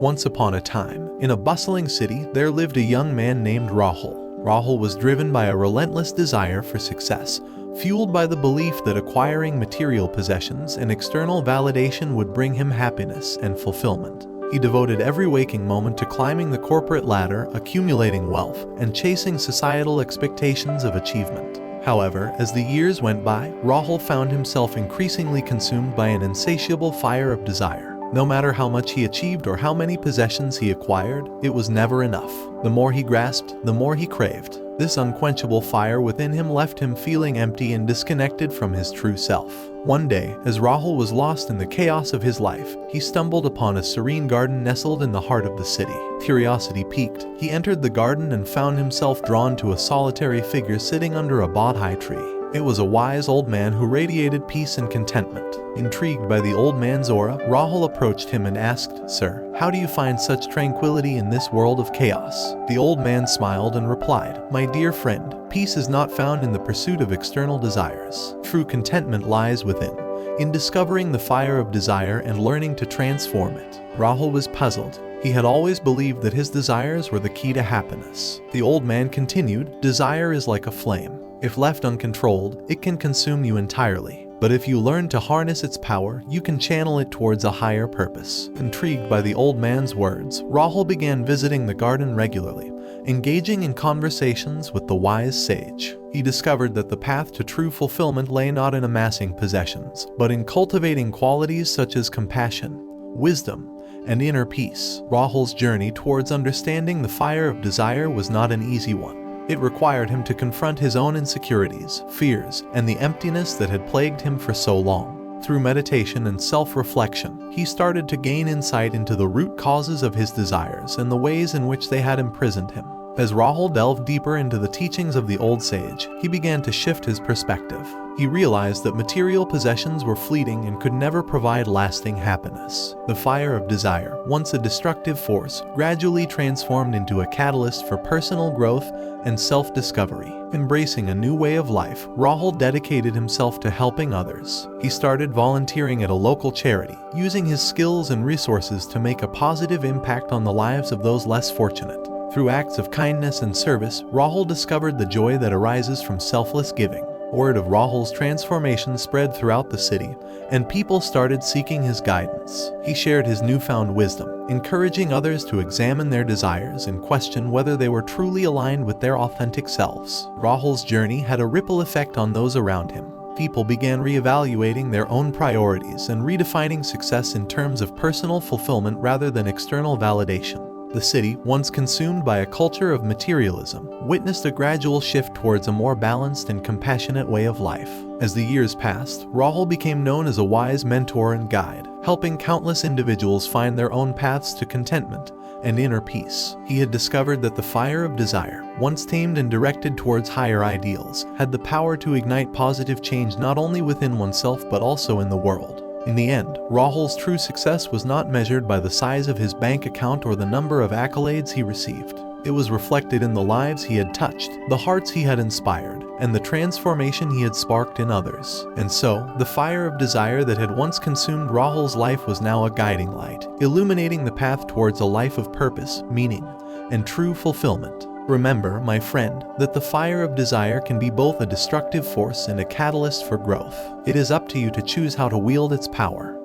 Once upon a time, in a bustling city, there lived a young man named Rahul. Rahul was driven by a relentless desire for success, fueled by the belief that acquiring material possessions and external validation would bring him happiness and fulfillment. He devoted every waking moment to climbing the corporate ladder, accumulating wealth, and chasing societal expectations of achievement. However, as the years went by, Rahul found himself increasingly consumed by an insatiable fire of desire. No matter how much he achieved or how many possessions he acquired, it was never enough. The more he grasped, the more he craved. This unquenchable fire within him left him feeling empty and disconnected from his true self. One day, as Rahul was lost in the chaos of his life, he stumbled upon a serene garden nestled in the heart of the city. Curiosity piqued, he entered the garden and found himself drawn to a solitary figure sitting under a bodhi tree. It was a wise old man who radiated peace and contentment. Intrigued by the old man's aura, Rahul approached him and asked, "Sir, how do you find such tranquility in this world of chaos?" The old man smiled and replied, "My dear friend, peace is not found in the pursuit of external desires. True contentment lies within, in discovering the fire of desire and learning to transform it." Rahul was puzzled. He had always believed that his desires were the key to happiness. The old man continued, "Desire is like a flame. If left uncontrolled, it can consume you entirely. But if you learn to harness its power, you can channel it towards a higher purpose." Intrigued by the old man's words, Rahul began visiting the garden regularly, engaging in conversations with the wise sage. He discovered that the path to true fulfillment lay not in amassing possessions, but in cultivating qualities such as compassion, wisdom, and inner peace. Rahul's journey towards understanding the fire of desire was not an easy one. It required him to confront his own insecurities, fears, and the emptiness that had plagued him for so long. Through meditation and self-reflection, he started to gain insight into the root causes of his desires and the ways in which they had imprisoned him. As Rahul delved deeper into the teachings of the old sage, he began to shift his perspective. He realized that material possessions were fleeting and could never provide lasting happiness. The fire of desire, once a destructive force, gradually transformed into a catalyst for personal growth and self-discovery. Embracing a new way of life, Rahul dedicated himself to helping others. He started volunteering at a local charity, using his skills and resources to make a positive impact on the lives of those less fortunate. Through acts of kindness and service, Rahul discovered the joy that arises from selfless giving. Word of Rahul's transformation spread throughout the city, and people started seeking his guidance. He shared his newfound wisdom, encouraging others to examine their desires and question whether they were truly aligned with their authentic selves. Rahul's journey had a ripple effect on those around him. People began reevaluating their own priorities and redefining success in terms of personal fulfillment rather than external validation. The city, once consumed by a culture of materialism, witnessed a gradual shift towards a more balanced and compassionate way of life. As the years passed, Rahul became known as a wise mentor and guide, helping countless individuals find their own paths to contentment and inner peace. He had discovered that the fire of desire, once tamed and directed towards higher ideals, had the power to ignite positive change not only within oneself but also in the world. In the end, Rahul's true success was not measured by the size of his bank account or the number of accolades he received. It was reflected in the lives he had touched, the hearts he had inspired, and the transformation he had sparked in others. And so, the fire of desire that had once consumed Rahul's life was now a guiding light, illuminating the path towards a life of purpose, meaning, and true fulfillment. Remember, my friend, that the fire of desire can be both a destructive force and a catalyst for growth. It is up to you to choose how to wield its power.